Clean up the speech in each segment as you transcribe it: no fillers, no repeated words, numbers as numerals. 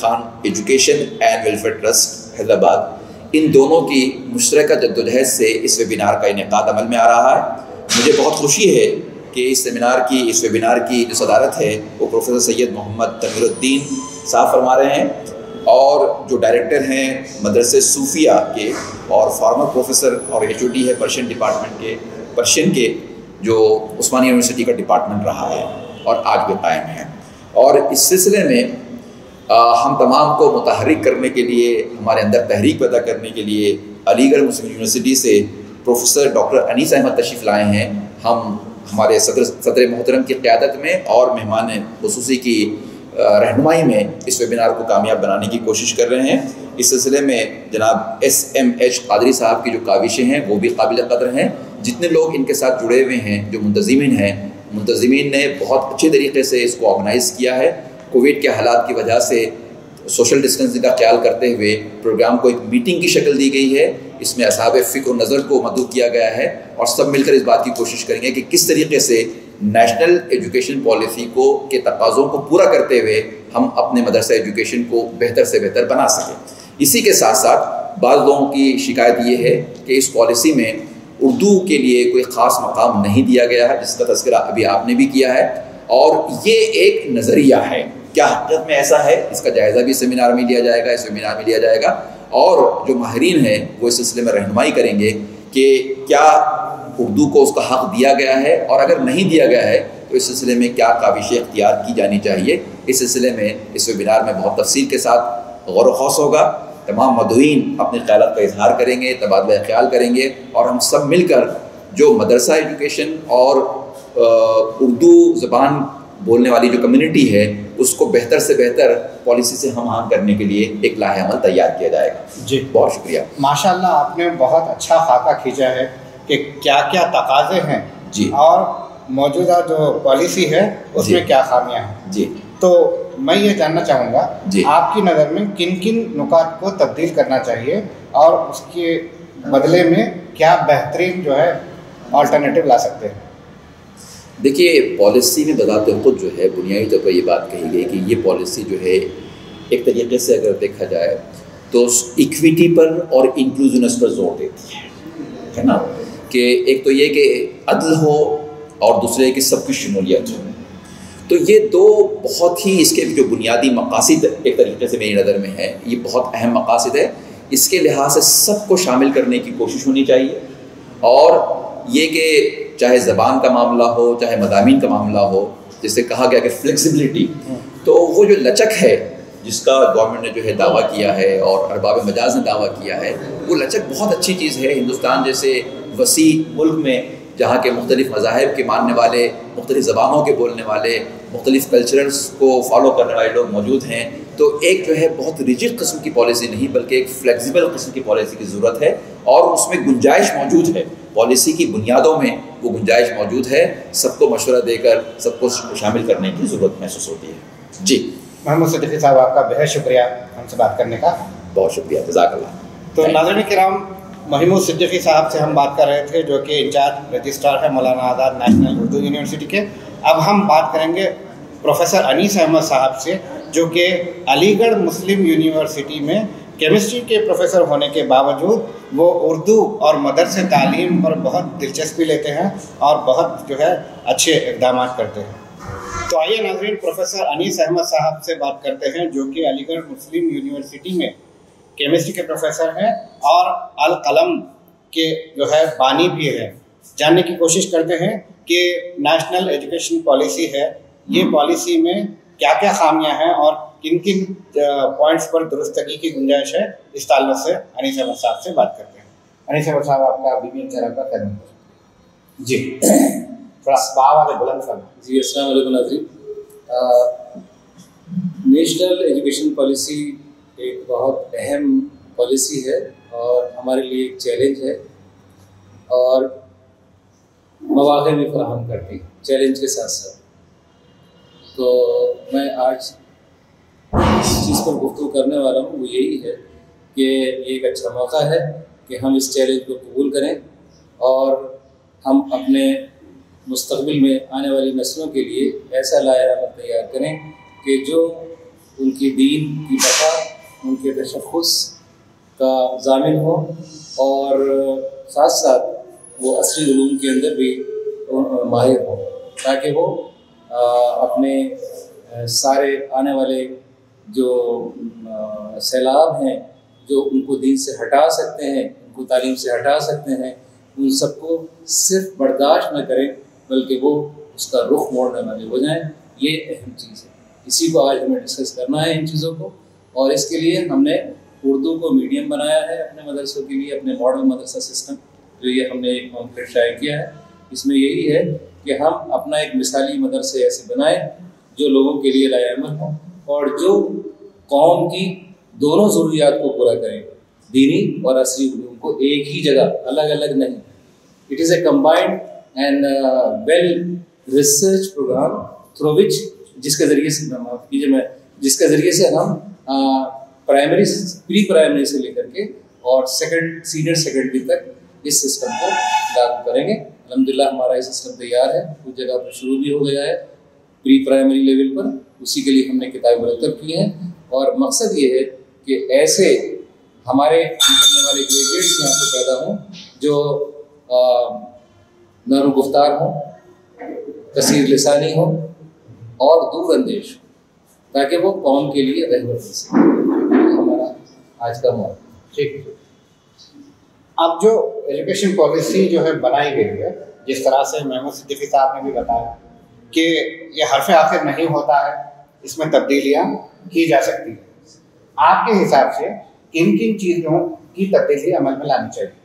Khan education and welfare trust Hyderabad, ان دونوں کی مشترکہ جدوجہد سے اس ویبینار کا انعقاد عمل میں آ رہا ہے۔ مجھے بہت خوشی ہے کہ اس ویبینار کی جو صدارت ہے وہ پروفیسر سید محمد تنویر الدین صاحب فرما رہے ہیں، اور جو ڈائریکٹر ہیں مدرسے صوفیہ کے اور فارمر پروفیسر اور HOD ہے پرشین کے جو عثمانیہ یونیورسٹی کا ڈپارٹمنٹ رہا ہے اور آج بھی قائم ہے۔ اور اس سلسلے میں ہم تمام کو متحرک کرنے کے لیے، ہمارے اندر تحریک پیدا کرنے کے لیے علی گڑھ مسلم یونیورسٹی سے پروفیسر ڈاکٹر انیس احمد تشریف لائے ہیں۔ ہم ہمارے صدر محترم کی قیادت میں اور مہمان خصوصی کی رہنمائی میں اس ویبینار کو کامیاب بنانے کی کوشش کر رہے ہیں۔ اس سلسلے میں جناب SMH قادری صاحب کی جو کاوشیں ہیں وہ بھی قابل قدر ہیں۔ جتنے لوگ ان کے ساتھ جڑے ہوئے ہیں، جو منتظمین نے بہت اچھے طریقے سے اس کو آرگنائز کیا ہے۔ کووڈ کے حالات کی وجہ سے سوشل ڈسٹینسنگ کا خیال کرتے ہوئے پروگرام کو ایک میٹنگ کی شکل دی گئی ہے۔ اس میں اصحاب فکر و نظر کو مدعو کیا گیا ہے، اور سب مل کر اس بات کی کوشش کریں گے کہ کس طریقے سے نیشنل ایجوکیشن پالیسی کے تقاضوں کو پورا کرتے ہوئے ہم اپنے مدرسہ ایجوکیشن کو بہتر سے بہتر بنا سکیں۔ اسی کے ساتھ ساتھ بعض لوگوں کی شکایت یہ ہے کہ اس پالیسی میں اردو کے لیے کوئی خاص مقام نہیں دیا گیا ہے، جس کا تذکرہ ابھی آپ نے بھی کیا ہے، اور یہ ایک نظریہ ہے۔ کیا حقیقت میں ایسا ہے؟ اس کا جائزہ بھی سیمینار میں لیا جائے گا، اس ویبینار میں لیا جائے گا، اور جو ماہرین ہیں وہ اس سلسلے میں رہنمائی کریں گے کہ کیا اردو کو اس کا حق دیا گیا ہے، اور اگر نہیں دیا گیا ہے تو اس سلسلے میں کیا کاوشیں اختیار کی جانی چاہیے۔ اس سلسلے میں اس ویبینار میں بہت تفصیل کے ساتھ غور و خوض ہوگا۔ تمام مدعوین اپنے خیالات کا اظہار کریں گے، تبادلہ خیال کریں گے، اور ہم سب مل کر جو مدرسہ ایجوکیشن اور اردو زبان بولنے والی جو کمیونٹی ہے اس کو بہتر سے بہتر پالیسی سے ہم آہنگ کرنے کے لیے ایک لاہ عمل تیار کیا جائے گا۔ جی بہت شکریہ۔ ماشاءاللہ آپ نے بہت اچھا خاکہ کھینچا ہے کہ کیا کیا تقاضے ہیں جی، اور موجودہ جو پالیسی ہے اس میں کیا خامیاں ہیں۔ جی، تو میں یہ جاننا چاہوں گا جی، آپ کی نظر میں کن کن نکات کو تبدیل کرنا چاہیے اور اس کے بدلے میں کیا بہترین جو ہے آلٹرنیٹو لا سکتے ہیں؟ دیکھیے، پالیسی میں بذات خود جو ہے بنیادی طور پر یہ بات کہی گئی کہ یہ پالیسی جو ہے ایک طریقے سے اگر دیکھا جائے تو ایکویٹی پر اور انکلوزنس پر زور دیتی ہے نا، کہ ایک تو یہ کہ عدل ہو اور دوسرے کہ سب کی شمولیت ہو۔ تو یہ دو بہت ہی اس کے جو بنیادی مقاصد ایک طریقے سے میری نظر میں ہے، یہ بہت اہم مقاصد ہے۔ اس کے لحاظ سے سب کو شامل کرنے کی کوشش ہونی چاہیے، اور یہ کہ چاہے زبان کا معاملہ ہو، چاہے مضامین کا معاملہ ہو، جس سے کہا گیا کہ فلیکسیبلٹی، تو وہ جو لچک ہے جس کا گورنمنٹ نے جو ہے دعویٰ کیا ہے اور ارباب مجاز نے دعویٰ کیا ہے، وہ لچک بہت اچھی چیز ہے۔ ہندوستان جیسے وسیع ملک میں جہاں کے مختلف مذاہب کے ماننے والے، مختلف زبانوں کے بولنے والے، مختلف کلچرز کو فالو کرنے والے لوگ موجود ہیں، تو ایک جو ہے بہت ریجڈ قسم کی پالیسی نہیں بلکہ ایک فلیکسیبل قسم کی پالیسی کی ضرورت ہے، اور اس میں گنجائش موجود ہے۔ پالیسی کی بنیادوں میں وہ گنجائش موجود ہے، سب کو مشورہ دے کر سب کو شامل کرنے کی ضرورت محسوس ہوتی ہے۔ جی محمد صدیقی صاحب، آپ کا بہت شکریہ ہم سے بات کرنے کا۔ بہت شکریہ، جزاک اللہ۔ تو ناظرین کرام، محمود صدیقی صاحب سے ہم بات کر رہے تھے جو کہ انچارج رجسٹرار ہے مولانا آزاد نیشنل اردو یونیورسٹی کے۔ اب ہم بات کریں گے پروفیسر انیس احمد صاحب سے، جو کہ علی گڑھ مسلم یونیورسٹی میں کیمسٹری کے پروفیسر ہونے کے باوجود وہ اردو اور مدرسہ تعلیم پر بہت دلچسپی لیتے ہیں اور بہت جو ہے اچھے اقدامات کرتے ہیں۔ تو آئیے ناظرین، پروفیسر انیس احمد صاحب سے بات کرتے ہیں، جو کہ علی گڑھ مسلم یونیورسٹی میں کیمسٹری کے پروفیسر ہیں اور القلم کے جو ہے بانی بھی ہے۔ جاننے کی کوشش کرتے ہیں کہ نیشنل ایجوکیشن پالیسی ہے، یہ پالیسی میں کیا کیا خامیاں ہیں اور کن کن پوائنٹس پر درستگی کی گنجائش ہے۔ اس تعلق سے انیس احمد صاحب سے بات کرتے ہیں۔ انیس احمد صاحب، آپ کا BBN چینل پر خدمت۔ جی، تھوڑا باہر بلند کرنا۔ جی، السلام علیکم ناظرین۔ نیشنل ایجوکیشن پالیسی ایک بہت اہم پالیسی ہے اور ہمارے لیے ایک چیلنج ہے، اور مواقع بھی فراہم کرتی ہے چیلنج کے ساتھ ساتھ۔ تو میں آج اس چیز پر گفتگو کرنے والا ہوں، وہ یہی ہے کہ یہ ایک اچھا موقع ہے کہ ہم اس چیلنج کو قبول کریں اور ہم اپنے مستقبل میں آنے والی نسلوں کے لیے ایسا لائحہ عمل تیار کریں کہ جو ان کی دین کی بقا، ان کے تشخص کا ضامن ہو، اور ساتھ ساتھ وہ عصری علوم کے اندر بھی ماہر ہوں، تاکہ وہ اپنے سارے آنے والے جو سیلاب ہیں جو ان کو دین سے ہٹا سکتے ہیں، ان کو تعلیم سے ہٹا سکتے ہیں، ان سب کو صرف برداشت نہ کریں بلکہ وہ اس کا رخ موڑنے والے ہو جائیں۔ یہ اہم چیز ہے، اسی کو آج ہمیں ڈسکس کرنا ہے ان چیزوں کو، اور اس کے لیے ہم نے اردو کو میڈیم بنایا ہے اپنے مدرسوں کے لیے، اپنے ماڈل مدرسہ سسٹم جو یہ ہم نے ایک پمفلیٹ شائع کیا ہے۔ اس میں یہی ہے کہ ہم اپنا ایک مثالی مدرسے ایسے بنائیں جو لوگوں کے لیے لائق عمل ہوں اور جو قوم کی دونوں ضروریات کو پورا کریں، دینی اور عصری علوم کو ایک ہی جگہ، الگ الگ نہیں۔ It is a combined and well research programme through which جس کے ذریعے سے ہم پرائمری پری پرائمری سے لے کر کے اور سینئر سیکنڈری تک اس سسٹم کو لاگو کریں گے۔ الحمدللہ ہمارا یہ سسٹم تیار ہے، کچھ جگہ پر شروع بھی ہو گیا ہے پری پرائمری لیول پر، اسی کے لیے ہم نے کتابیں مرتب کی ہیں، اور مقصد یہ ہے کہ ایسے ہمارے نکلنے والے گریجویٹس یہاں سے پیدا ہوں جو نرم گفتار ہوں، کثیر لسانی ہوں اور دور اندیش ہوں، تاکہ وہ قوم کے لیے رہبر بن سکے۔ ہمارا آج کا موضوع ٹھیک ہے۔ اب جو ایجوکیشن پالیسی جو ہے بنائی گئی ہے، جس طرح سے محمود صدیقی صاحب نے بھی بتایا کہ یہ حرف آخر نہیں ہوتا ہے، اس میں تبدیلیاں کی جا سکتی ہیں، آپ کے حساب سے کن کن چیزوں کی تبدیلی عمل میں لانی چاہیے؟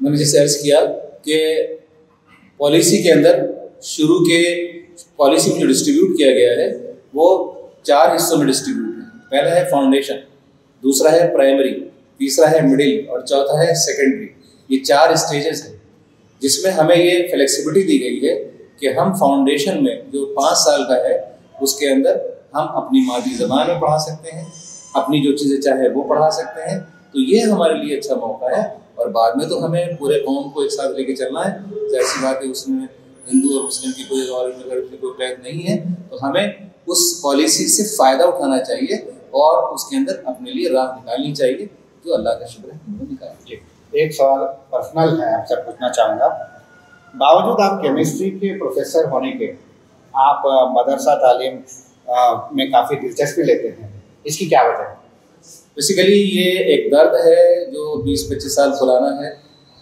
میں نے جیسے عرض کیا کہ پالیسی کے اندر شروع کے پالیسی میں جو ڈسٹریبیوٹ کیا گیا ہے وہ 4 حصوں میں ڈسٹریبیوٹ ہے۔ پہلا ہے فاؤنڈیشن، دوسرا ہے پرائمری، تیسرا ہے مڈل اور چوتھا ہے سیکنڈری۔ یہ 4 اسٹیجز ہیں جس میں ہمیں یہ فلیکسیبلٹی دی گئی ہے کہ ہم فاؤنڈیشن میں جو 5 سال کا ہے اس کے اندر ہم اپنی مادری زبان میں پڑھا سکتے ہیں، اپنی جو چیزیں چاہے وہ پڑھا سکتے ہیں، تو یہ ہمارے لیے اچھا موقع ہے۔ اور بعد میں تو ہمیں پورے قوم کو ایک ساتھ لے کے چلنا ہے، ظاہر سی بات ہے اس میں ہندو اور مسلم کی کوئی اور کوئی قید نہیں ہے، تو ہمیں اس پالیسی سے فائدہ اٹھانا چاہیے اور اس کے اندر اپنے لیے راہ نکالنی چاہیے، جو اللہ کا شکر ہے ہم نے نکالا۔ ایک سوال پرسنل ہے، آپ سے پوچھنا چاہوں گا، باوجود آپ کیمسٹری کے پروفیسر ہونے کے آپ مدرسہ تعلیم میں کافی دلچسپی لیتے ہیں، اس کی کیا وجہ ہے؟ بیسیکلی یہ ایک درد ہے جو 20-25 سال پرانا ہے،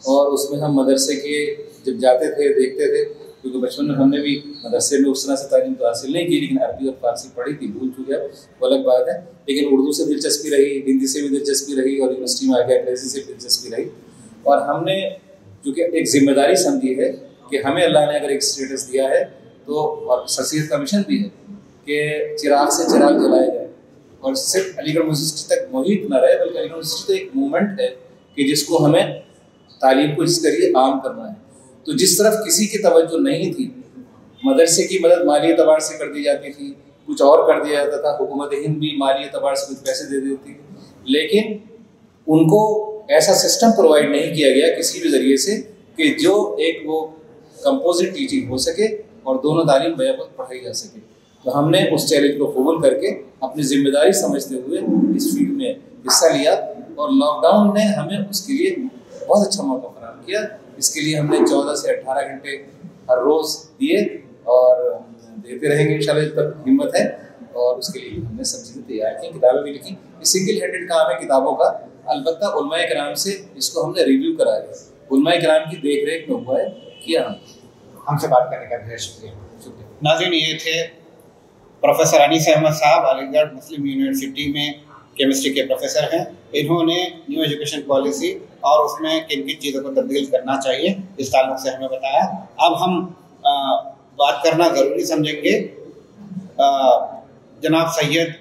اور اس میں ہم مدرسے کے جب جاتے تھے دیکھتے تھے، کیونکہ بچپن میں ہم نے بھی مدرسے میں اس طرح سے تعلیم تو حاصل نہیں کی، لیکن عربی اور فارسی پڑھی تھی، بھول چکے وہ الگ بات ہے، لیکن اردو سے دلچسپی رہی، ہندی سے بھی دلچسپی رہی، اور یونیورسٹی میں آ کے انگریزی سے بھی دلچسپی رہی، اور ہم نے چونکہ ایک ذمہ داری سمجھی ہے کہ ہمیں اللہ نے اگر ایک اسٹیٹس دیا ہے تو، اور شخصیت کا مشن بھی ہے کہ چراغ سے چراغ جلایا جائے، اور صرف علی گڑھ یونیورسٹی تک محیط نہ رہے، بلکہ علی گڑھ یونیورسٹی تو ایک موومنٹ ہے کہ جس کو ہمیں تعلیم کو اس ذریعے عام کرنا ہے۔ تو جس طرف کسی کی توجہ نہیں تھی، مدرسے کی مدد مالی اعتبار سے کر دی جاتی تھی، کچھ اور کر دیا جاتا تھا، حکومت ہند بھی مالی اعتبار سے کچھ پیسے دے دیتی تھی، لیکن ان کو ایسا سسٹم پرووائڈ نہیں کیا گیا کسی بھی ذریعے سے کہ جو ایک وہ کمپوزٹ ٹیچنگ ہو سکے اور دونوں تعلیم بیک وقت پڑھائی جا سکے۔ تو ہم نے اس چیلنج کو قبول کر کے اپنی ذمہ داری سمجھتے ہوئے اس فیلڈ میں حصہ لیا، اور لاک ڈاؤن نے ہمیں اس کے لیے بہت اچھا موقع فراہم کیا۔ اس کے لیے ہم نے 14 سے 18 گھنٹے ہر روز دیے اور دیتے رہیں گے انشاءاللہ جب تک ہمت ہے، اور اس کے لیے ہم نے سب چیزیں تیار کی، کتابیں بھی لکھی۔ یہ سنگل ہینڈڈ کام ہے کتابوں کا، البتہ علماء کرام سے اس کو ہم نے ریویو کرا لیا، علماء کرام کی دیکھ ریکھ میں ہوا ہے، کیا ہم سے بات کرنے کا بہت شکریہ۔ ناظرین، یہ تھے پروفیسر انیس احمد صاحب، علی گڑھ مسلم یونیورسٹی میں کیمسٹری کے پروفیسر ہیں۔ انہوں نے نیو ایجوکیشن پالیسی اور اس میں کن کن چیزوں کو تبدیل کرنا چاہیے اس تعلق سے ہمیں بتایا۔ اب ہم بات کرنا ضروری سمجھیں گے جناب سید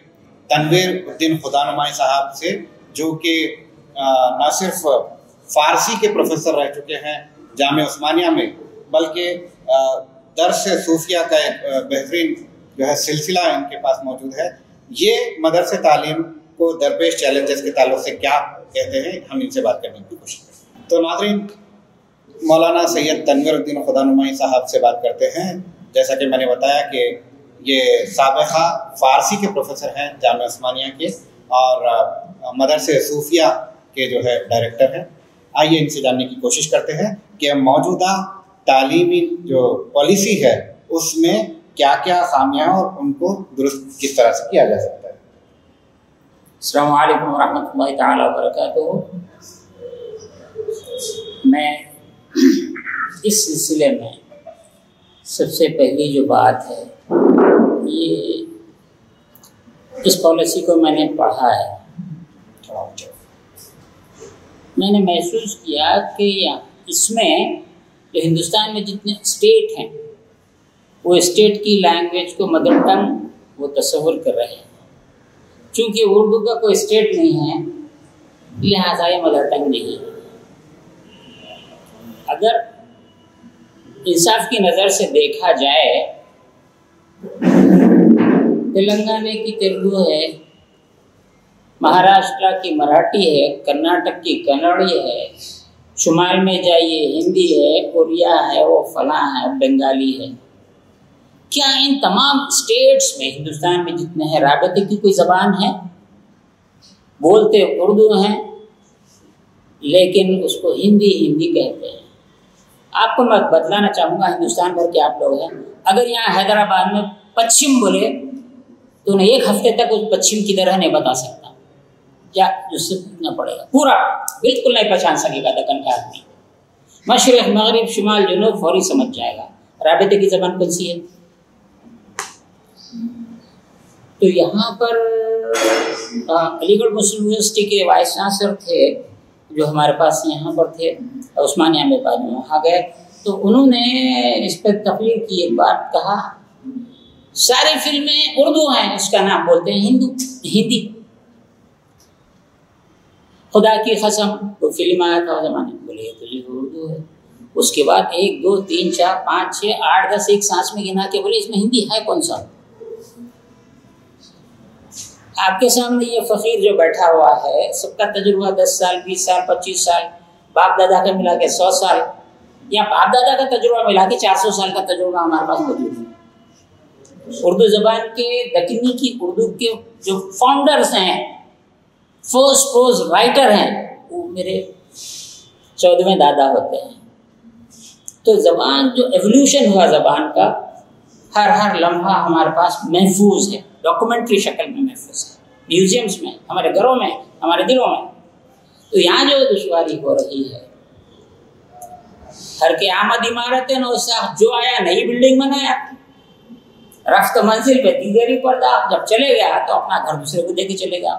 تنویر الدین خدانمائی صاحب سے، جو کہ نہ صرف فارسی کے پروفیسر رہ چکے ہیں جامعہ عثمانیہ میں، بلکہ درس صوفیہ کا ایک بہترین جو ہے سلسلہ ان کے پاس موجود ہے۔ یہ مدرسہ تعلیم کو درپیش چیلنجز کے تعلق سے کیا کہتے ہیں، ہم ان سے بات کرنے کی کوشش کریں گے۔ تو ناظرین، مولانا سید تنویر الدین خدانمائی صاحب سے بات کرتے ہیں۔ جیسا کہ میں نے بتایا کہ یہ سابقہ فارسی کے پروفیسر ہیں جامعہ عثمانیہ کے اور مدرسہ صوفیہ کے جو ہے ڈائریکٹر ہیں. آئیے ان سے جاننے کی کوشش کرتے ہیں کہ موجودہ تعلیمی جو پالیسی ہے اس میں کیا کیا خامیاں ہیں اور ان کو درست کس طرح سے کیا جا سکتا ہے. السلام علیکم ورحمۃ اللہ تعالیٰ وبرکاتہ. میں اس سلسلے میں سب سے پہلی جو بات ہے یہ اس پالیسی کو میں نے پڑھا ہے. میں نے محسوس کیا کہ اس میں جو ہندوستان میں جتنے اسٹیٹ ہیں وہ اسٹیٹ کی لینگویج کو مدر ٹنگ وہ تصور کر رہے ہیں. چونکہ اردو کا کوئی اسٹیٹ نہیں ہے لہٰذا یہ مدر ٹنگ نہیں ہے. اگر انصاف کی نظر سے دیکھا جائے تلنگانہ کی تیلگو ہے، مہاراشٹر کی مراٹھی ہے، کرناٹک کی کنڑی ہے، شمال میں جائیے ہندی ہے، اڑیا ہے، وہ فلاں ہے، بنگالی ہے. کیا ان تمام اسٹیٹس میں ہندوستان میں جتنے ہیں رابطے کی کوئی زبان ہے؟ بولتے اردو ہیں لیکن اس کو ہندی کہتے ہیں. آپ کو میں بتلانا چاہوں گا ہندوستان بھر کے آپ لوگ ہیں، اگر یہاں حیدرآباد میں پچھم بولے تو انہیں ایک ہفتے تک اس پچھم کی طرح نہیں بتا سکتا. کیا اس سے پوچھنا پڑے گا، پورا بالکل نہیں پہچان سکے گا دکن کا آدمی. مشرق مغرب شمال جنوب فوری سمجھ جائے گا. رابطے کی زبان کون سی ہے؟ تو یہاں پر علی گڑھ مسلم یونیورسٹی کے وائس چانسلر تھے جو ہمارے پاس یہاں پر تھے عثمانیہ میں، بعد میں وہاں گئے تو انہوں نے اس پہ تقریر کی، ایک بات کہا ساری فلمیں اردو ہیں، اس کا نام بولتے ہیں ہندی. خدا کی قسم وہ فلم آیا تھا زمانے میں، بولے تو یہ اردو ہے. اس کے بعد 1 2 3 4 5 6 8 10 ایک سانس میں گنا کے بولے اس میں ہندی ہے کون سا؟ آپ کے سامنے یہ فقیر جو بیٹھا ہوا ہے سب کا تجربہ 10 سال 20 سال 25 سال، باپ دادا کا ملا کے 100 سال، یا باپ دادا کا تجربہ ملا کے 400 سال کا تجربہ ہمارے پاس موجود ہے. اردو زبان کے دکنی کی اردو کے جو فاؤنڈرز ہیں، فرسٹ پروز رائٹر ہیں، وہ میرے 14ویں دادا ہوتے ہیں. تو زبان جو ایولیوشن ہوا زبان کا ہر لمحہ ہمارے پاس محفوظ ہے، ڈاکومنٹری شکل میں محفوظ ہے، میوزیمز میں، ہمارے گھروں میں، ہمارے دلوں میں. تو یہاں جو دشواری ہو رہی ہے، ہر کے آمد عمارت نو ساخت، جو آیا نئی بلڈنگ بنایا، رفت منزل پہ دیگری پردہ، جب چلے گیا تو اپنا گھر دوسرے کو دے کے چلے گا.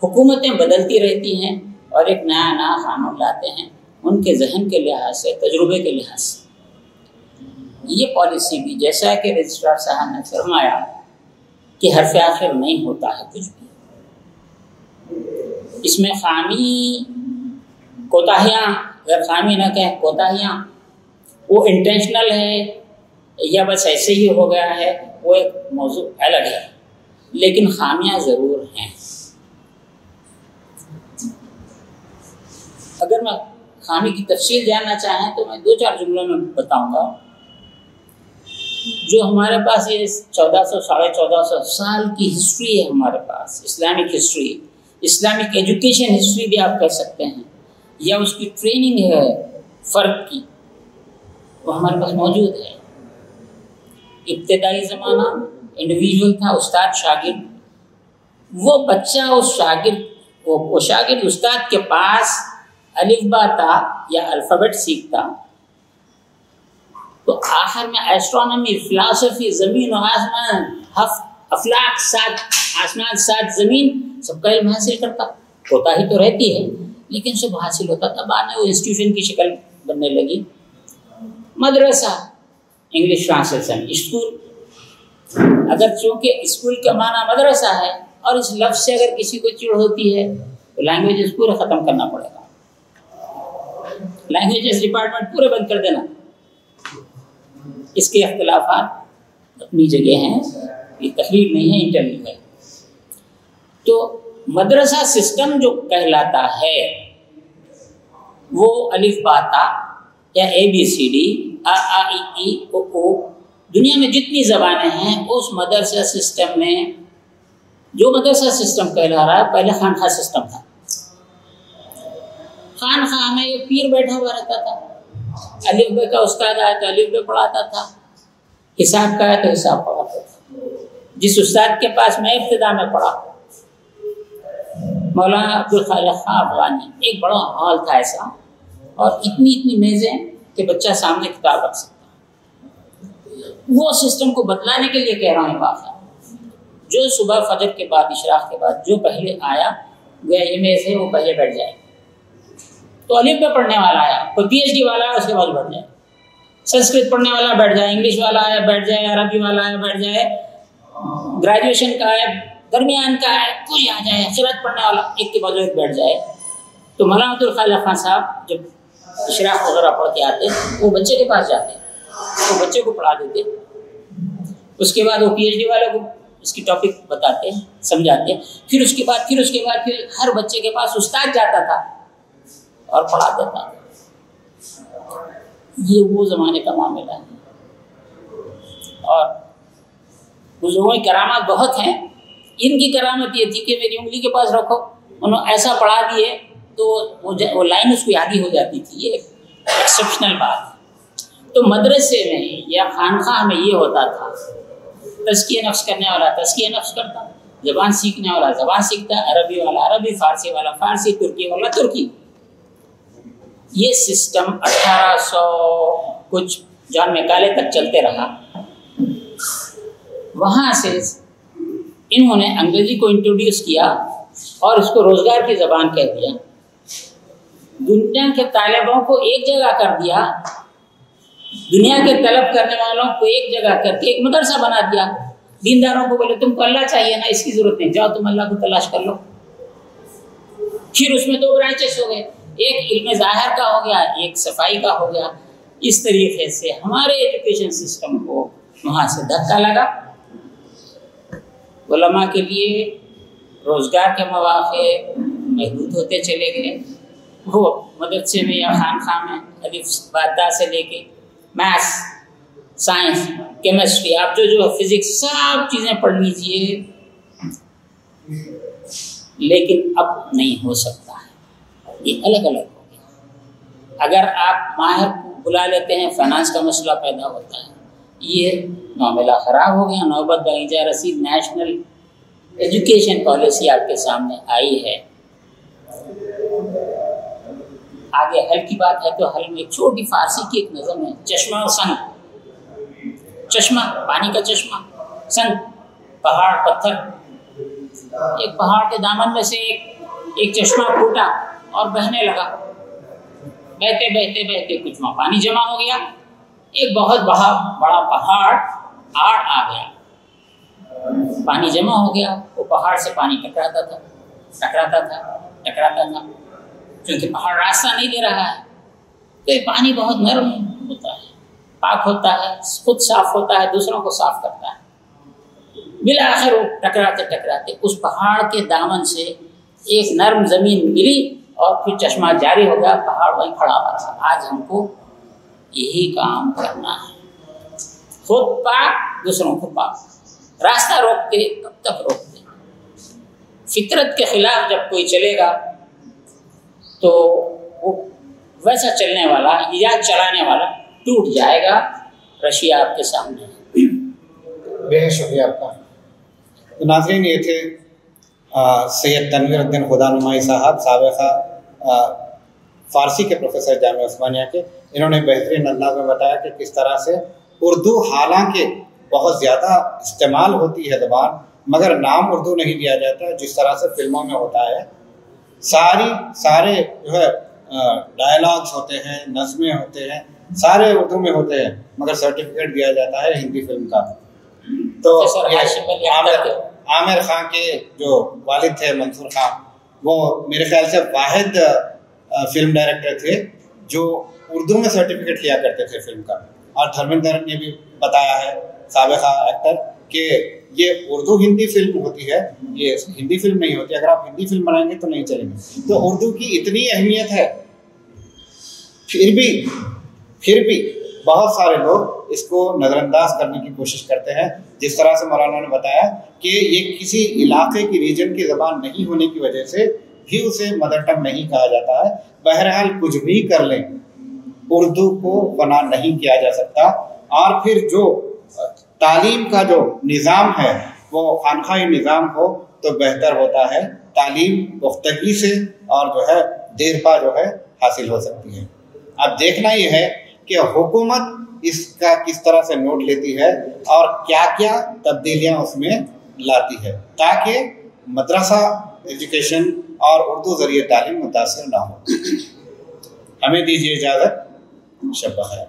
حکومتیں بدلتی رہتی ہیں اور ایک نیا قانون لاتے ہیں ان کے ذہن کے لحاظ سے، تجربے کے لحاظ سے. یہ پالیسی بھی جیسا کہ رجسٹرار صاحب نے فرمایا کہ حرف آخر نہیں ہوتا ہے کچھ بھی، اس میں خامی کوتاہیاں، اگر خامی نہ کہیں کوتاہیاں، وہ انٹینشنل ہے یا بس ایسے ہی ہو گیا ہے، وہ ایک موضوع الگ ہے، لیکن خامیاں ضرور ہیں. اگر میں خامی کی تفصیل جاننا چاہیں تو میں 2-4 جملوں میں بتاؤں گا. جو ہمارے پاس یہ 1400 1450 سال کی ہسٹری ہے ہمارے پاس، Islamic history, Islamic education history بھی آپ کہہ سکتے ہیں، یا اس کی ٹریننگ ہے فرق کی، وہ ہمارے پاس موجود ہے. ابتدائی زمانہ انڈیویجول تھا، استاد شاگرد، وہ بچہ اس شاگرد وہ شاگرد استاد کے پاس الف با تا یا الفابیٹ سیکھتا، تو آخر میں ایسٹرونومی، فلاسفی، زمین و آسمان، افلاک، 7 آسمان 7 زمین، سب کا علم حاصل کرتا. کوتاہی تو رہتی ہے لیکن سب حاصل ہوتا تھا. بعد میں وہ انسٹیٹیوشن کی شکل بننے لگی. مدرسہ، انگلش ٹرانسلیشن، اسکول. اگر چونکہ اسکول کا معنی مدرسہ ہے اور اس لفظ سے اگر کسی کو چڑ ہوتی ہے تو لینگویجز پورے ختم کرنا پڑے گا، لینگویجز ڈپارٹمنٹ پورے بند کر دینا. اس کے اختلافات اپنی جگہ ہیں، یہ تقریر نہیں ہے، انٹرویو ہے. تو مدرسہ سسٹم جو کہلاتا ہے وہ الف با تا یا ABCD، آ آ ای ای او او دنیا میں جتنی زبانیں ہیں اس مدرسہ سسٹم میں، جو مدرسہ سسٹم کہلا رہا ہے، پہلے خانقاہ سسٹم تھا۔ خانقاہ میں ایک پیر بیٹھا ہوا رہتا تھا، الف بے کا استاد آیا تو الف بے پڑھاتا تھا، حساب کا ہے تو حساب پڑھاتا تھا۔ جس استاد کے پاس میں ابتدا میں پڑھا، مولانا عبدالخالق خان افغانی، ایک بڑا ہال تھا ایسا، اور اتنی میزیں کہ بچہ سامنے کتاب رکھ سکتا۔ وہ سسٹم کو بدلانے کے لیے کہہ رہا ہوں واقعہ، جو صبح فجر کے بعد، اشراق کے بعد جو پہلے آیا گیا یہ میز ہے، وہ پہلے بیٹھ جائے۔ تو الف بے پڑھنے والا آیا، کوئی پی ایچ ڈی والا ہے اس کے بعد بیٹھ جائے، سنسکرت پڑھنے والا بیٹھ جائے، انگلش والا آیا بیٹھ جائے، عربی والا آیا بیٹھ جائے، گریجویشن کا ہے، درمیان کا ہے، کوئی آ جائے، قرات پڑھنے والا ایک کے بعد ایک بیٹھ جائے۔ تو مولانا عبدالخالق خان صاحب جب اشراق وغیرہ پڑھ کے آتے وہ بچے کے پاس جاتے، وہ بچے کو پڑھا دیتے، اس کے بعد وہ پی ایچ ڈی والے کو اس کی ٹاپک بتاتے، سمجھاتے، پھر اس کے بعد ہر بچے کے پاس استاد جاتا تھا اور پڑھا دیتا تھا۔ یہ وہ زمانے کا معاملہ ہے، اور بزرگوں کی کرامات بہت ہیں۔ ان کی کرامت یہ تھی کہ میری انگلی کے پاس رکھو، انہوں ایسا پڑھا دیے تو وہ لائن اس کو یاد ہی ہو جاتی تھی۔ یہ ایکسیپشنل بات ہے۔ تو مدرسے میں یا خانقاہ میں یہ ہوتا تھا، تزکیہ نفس کرنے والا تزکیہ نفس کرتا، زبان سیکھنے والا زبان سیکھتا، عربی والا عربی، فارسی والا فارسی، ترکی والا ترکی۔ یہ سسٹم 1800 کچھ جان میکالے تک چلتے رہا۔ وہاں سے انہوں نے انگریزی کو انٹروڈیوس کیا اور اس کو روزگار کی زبان کہہ دیا، دنیا کے طالبوں کو ایک جگہ کر دیا، دنیا کے طلب کرنے والوں کو ایک جگہ کر کے ایک مدرسہ بنا دیا۔ دینداروں کو بولے تم کو اللہ چاہیے نا، اس کی ضرورت نہیں، جاؤ تم اللہ کو تلاش کر لو۔ پھر اس میں 2 برانچز ہو گئے، ایک علم ظاہر کا ہو گیا، ایک صفائی کا ہو گیا۔ اس طریقے سے ہمارے ایجوکیشن سسٹم کو وہاں سے دھکا لگا۔ علماء کے لیے روزگار کے مواقع محدود ہوتے چلے گئے۔ وہ مدرسے میں یا خانقاہ میں الف باتا سے لے کے میتھس، سائنس، کیمسٹری، آپ جو فزکس سب چیزیں پڑھ لیجیے، لیکن اب نہیں ہو سکتا ہے، یہ الگ الگ ہو گیا۔ اگر آپ ماہر کو بلا لیتے ہیں، فائنانس کا مسئلہ پیدا ہوتا ہے، یہ معاملہ خراب ہو گیا۔ نوبت بائیجا رسید نیشنل ایجوکیشن پالیسی آپ کے سامنے آئی ہے۔ آگے حل کی بات ہے تو حل میں ایک چھوٹی فارسی کی ایک نظم ہے، چشمہ و سنگ۔ چشمہ پانی کا چشمہ، سنگ پہاڑ پتھر۔ ایک پہاڑ کے دامن میں سے ایک چشمہ پھوٹا اور بہنے لگا، بہتے بہتے بہتے کچھ وہاں پانی جمع ہو گیا، ایک بہت بڑا پہاڑ آڑ آ گیا، پانی جمع ہو گیا، وہ پہاڑ سے پانی ٹکراتا تھا، کیونکہ پہاڑ راستہ نہیں دے رہا ہے۔ تو یہ پانی بہت نرم ہوتا ہے، پاک ہوتا ہے، خود صاف ہوتا ہے، دوسروں کو صاف کرتا ہے۔ بالآخر وہ ٹکراتے اس پہاڑ کے دامن سے ایک نرم زمین ملی اور پھر چشمہ جاری ہو گیا، پہاڑ وہیں کھڑا ہوا رہا۔ آج ہم کو یہی کام کرنا ہے، خود پاک دوسروں کو پاک۔ راستہ روکتے کب تک روکتے؟ فطرت کے خلاف جب کوئی چلے گا تو وہ ویسا چلنے والا، ایجاد چلانے والا ٹوٹ جائے گا۔ رشیا آپ کے سامنے ہے۔ بہت شکریہ آپ کا۔ تو ناظرین، یہ تھے سید تنویر الدین خدا نمائی صاحب، سابقہ فارسی کے پروفیسر جامعہ عثمانیہ کے۔ انہوں نے بہترین انداز میں بتایا کہ کس طرح سے اردو، حالانکہ بہت زیادہ استعمال ہوتی ہے زبان، مگر نام اردو نہیں دیا جاتا، جس طرح سے فلموں میں ہوتا ہے۔ سارے جو ہے ڈائلاگس ہوتے ہیں، نظمیں ہوتے ہیں، سارے اردو میں ہوتے ہیں، مگر سرٹیفکیٹ دیا جاتا ہے ہندی فلم کا۔ تو عامر خان کے جو والد تھے منصور خان، وہ میرے خیال سے واحد فلم ڈائریکٹر تھے جو اردو میں سرٹیفکیٹ لیا کرتے تھے فلم کا۔ اور دھرمیندر نے بھی بتایا ہے، سابقہ ایکٹر، کہ یہ اردو ہندی فلم ہوتی ہے، یہ ہندی فلم نہیں ہوتی۔ اگر آپ ہندی فلم بنائیں گے تو نہیں چلے گی۔ تو اردو کی اتنی اہمیت ہے، پھر بھی بہت سارے لوگ اس کو نظر انداز کرنے کی کوشش کرتے ہیں. جس طرح سے مولانا نے بتایا کہ یہ کسی علاقے کی ریجن کی زبان نہیں ہونے کی وجہ سے بھی اسے مدر ٹنگ نہیں کہا جاتا ہے. بہرحال کچھ بھی کر لیں اردو کو بنا نہیں کیا جا سکتا. اور پھر جو تعلیم کا جو نظام ہے وہ خانقاہی نظام ہو تو بہتر ہوتا ہے. تعلیم پختگی سے اور جو ہے دیر پا جو ہے حاصل ہو سکتی ہے. اب دیکھنا یہ ہے کہ حکومت اس کا کس طرح سے نوٹ لیتی ہے اور کیا کیا تبدیلیاں اس میں لاتی ہے تاکہ مدرسہ ایجوکیشن اور اردو ذریعے تعلیم متاثر نہ ہو. ہمیں دیجیے اجازت. شب بخیر.